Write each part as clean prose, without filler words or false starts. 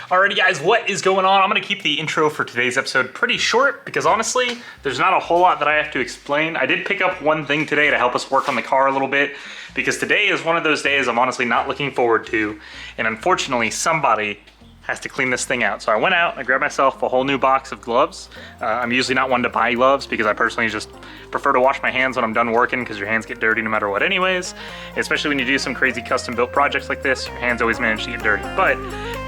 Alrighty guys, what is going on? I'm going to keep the intro for today's episode pretty short because honestly, there's not a whole lot that I have to explain. I did pick up one thing today to help us work on the car a little bit because today is one of those days I'm honestly not looking forward to, and unfortunately somebody has to clean this thing out. So I went out and I grabbed myself a whole new box of gloves. I'm usually not one to buy gloves because I personally just prefer to wash my hands when I'm done working because your hands get dirty no matter what anyways. Especially when you do some crazy custom built projects like this, your hands always manage to get dirty. But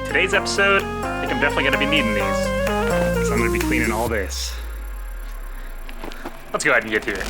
today's episode, I think I'm definitely gonna be needing these. So I'm gonna be cleaning all this. Let's go ahead and get to it.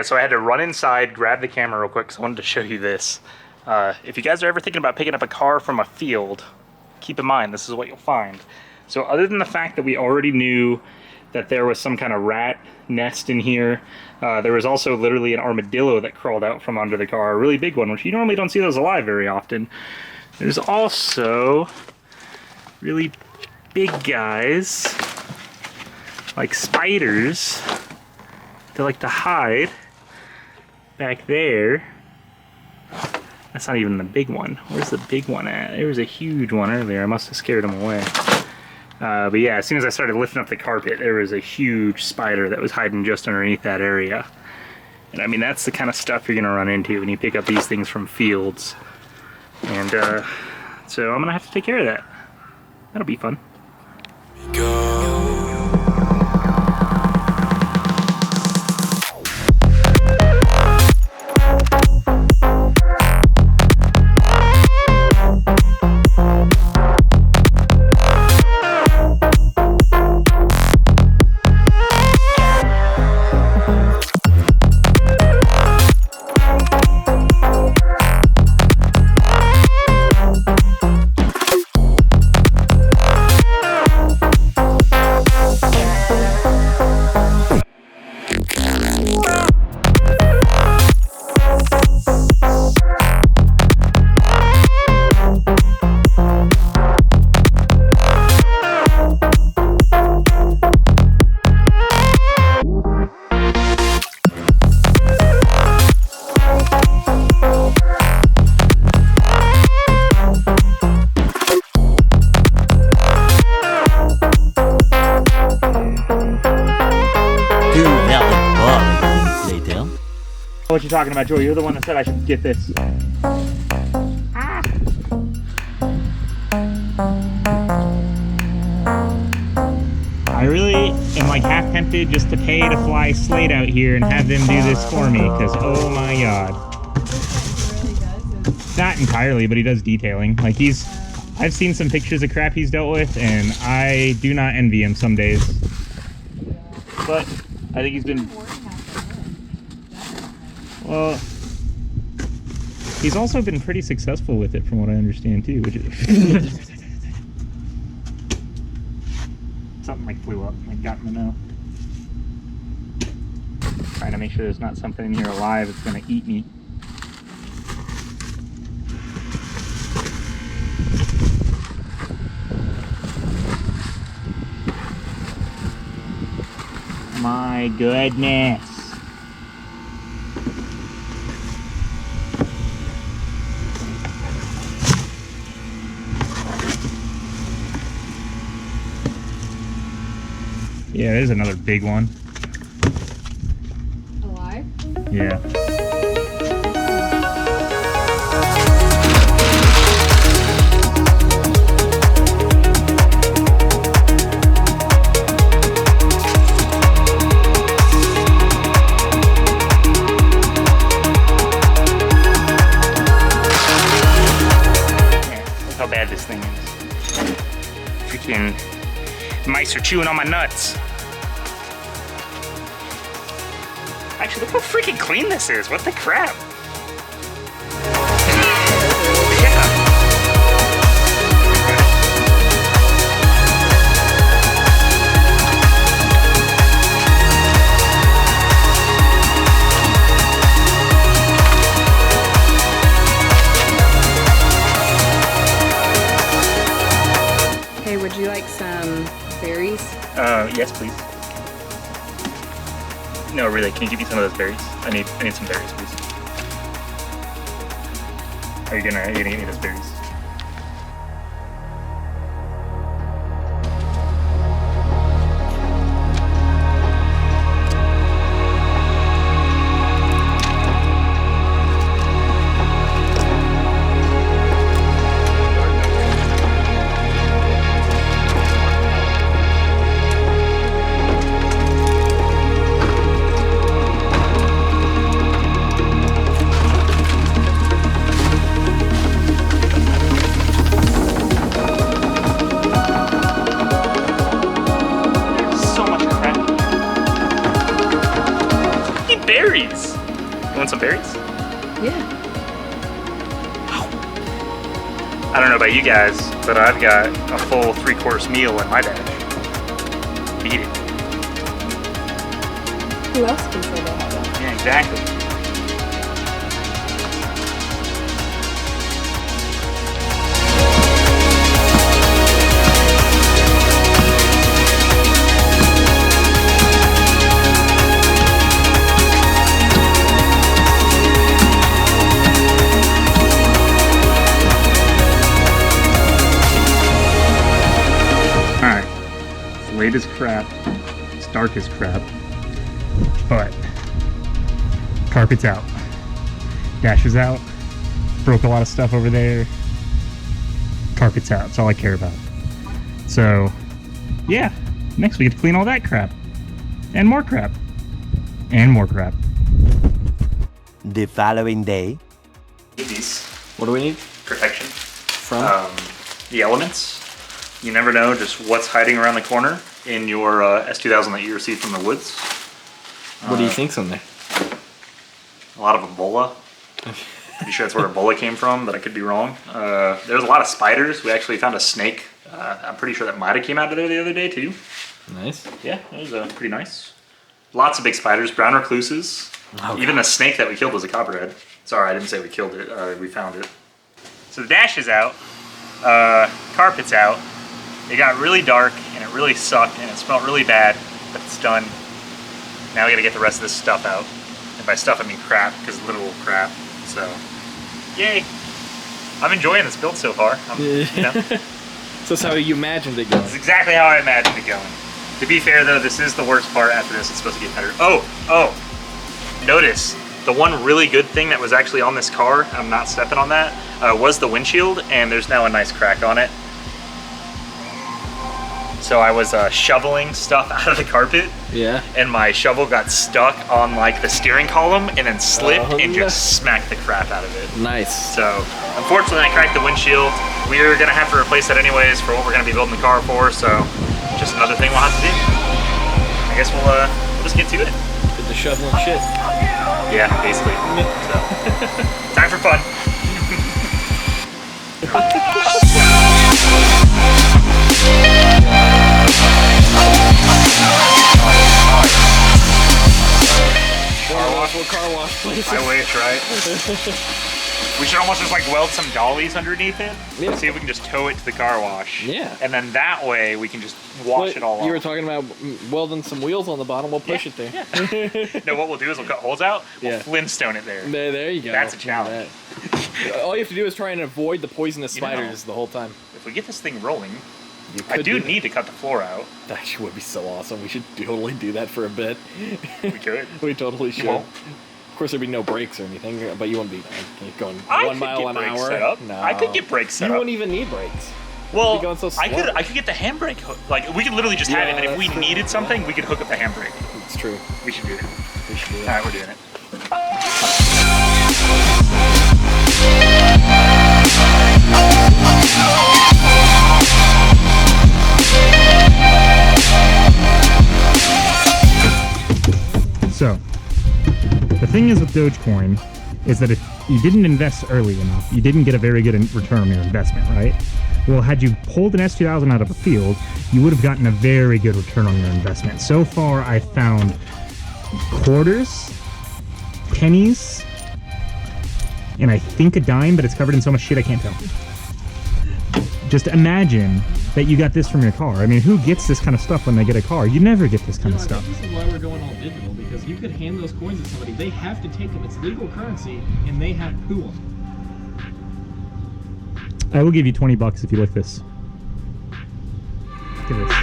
So I had to run inside, grab the camera real quick because I wanted to show you this. If you guys are ever thinking about picking up a car from a field, keep in mind this is what you'll find. So other than the fact that we already knew that there was some kind of rat nest in here, there was also literally an armadillo that crawled out from under the car, a really big one, which you normally don't see those alive very often. There's also really big guys, like spiders, they like to hide back there. That's not even the big one. Where's the big one at? There was a huge one earlier. I must have scared him away. But yeah, as soon as I started lifting up the carpet, there was a huge spider that was hiding just underneath that area. And I mean, that's the kind of stuff you're gonna run into when you pick up these things from fields. And so I'm gonna have to take care of that. That'll be fun. What you talking about, Joey? You're the one that said I should get this. Ah. I really am like half tempted just to pay to fly Slade out here and have them do this for me, because oh my god. Not entirely, but he does detailing. Like I've seen some pictures of crap he's dealt with, and I do not envy him some days. But I think he's been... Well, he's also been pretty successful with it from what I understand too, which is... Something like flew up, like got in the know. Trying to make sure there's not something in here alive that's gonna eat me. My goodness. Yeah, there's another big one. Alive? Yeah. bad this thing is. Freaking mice are chewing on my nuts. Actually, look how freaking clean this is. What the crap? Hey, would you like some berries? Yes, please. No, really, can you give me some of those berries? I need some berries, please. Are you gonna get me those berries? Berries! You want some berries? Yeah. I don't know about you guys, but I've got a full 3-course meal in my dash. Beat it. Who else can say they have that? Yeah, exactly. Late as crap, it's dark as crap, but carpet's out, dash is out, broke a lot of stuff over there, carpet's out, that's all I care about. So yeah, next we get to clean all that crap, and more crap, and more crap. The following day. These. What do we need? Protection. From? The elements. You never know just what's hiding around the corner in your S2000 that you received from the woods. What do you think's in there? A lot of Ebola. Pretty sure that's where Ebola came from, but I could be wrong. There's a lot of spiders. We actually found a snake. I'm pretty sure that might have came out of there the other day too. Nice. Yeah, it was pretty nice. Lots of big spiders, brown recluses. Okay. Even the snake that we killed was a copperhead. Sorry, I didn't say we killed it. We found it. So the dash is out. Carpet's out. It got really dark and it really sucked and it smelled really bad, but it's done. Now we gotta get the rest of this stuff out. And by stuff I mean crap, because literal crap. So, yay! I'm enjoying this build so far. You know, So that's how you imagined it going. this is exactly how I imagined it going. To be fair though, this is the worst part. After this, it's supposed to get better. Oh! Notice, the one really good thing that was actually on this car, I'm not stepping on that, was the windshield, and there's now a nice crack on it. So I was shoveling stuff out of the carpet, Yeah. and my shovel got stuck on like the steering column and then slipped and just smacked the crap out of it. Nice. So unfortunately I cracked the windshield. We're gonna have to replace that anyways for what we're gonna be building the car for, so just another thing we'll have to do. I guess we'll just get to it. Did the shoveling shit. Yeah, basically. So, time for fun. Car wash place. I wish, right? We should almost just like weld some dollies underneath it. Yeah. See if we can just tow it to the car wash. Yeah. And then that way we can just wash it all off. You were talking about welding some wheels on the bottom. We'll push it there. Yeah. No, what we'll do is we'll cut holes out. We'll Yeah. Flintstone it there. There you go. That's a challenge. All you have to do is try and avoid the poisonous spiders the whole time. If we get this thing rolling, You I could do that. need to cut the floor out. That would be so awesome. We should totally do that for a bit. We could. We totally should. won't? Of course, there'd be no brakes or anything, but you wouldn't be going I 1 could mile get an brakes hour. set up. No, I could get brakes set You up. wouldn't even need brakes. Well, You'd be going so slow. I could get the handbrake hook. Like we could literally just have it, and if we that's true. needed something, we could hook up the handbrake. It's true. We should do it. We should do All that. right, we're doing it. thing is with Dogecoin is that if you didn't invest early enough, you didn't get a very good return on your investment, right? Well, had you pulled an S2000 out of a field, you would have gotten a very good return on your investment. So far, I found quarters, pennies, and I think a dime, but it's covered in so much shit I can't tell. Just imagine that you got this from your car. I mean, who gets this kind of stuff when they get a car? You never get this kind of stuff. This is why we're going all digital, because you could hand those coins to somebody, they have to take them. It's legal currency, and they have to poo them. I will give you $20 if you lick this. Look at this.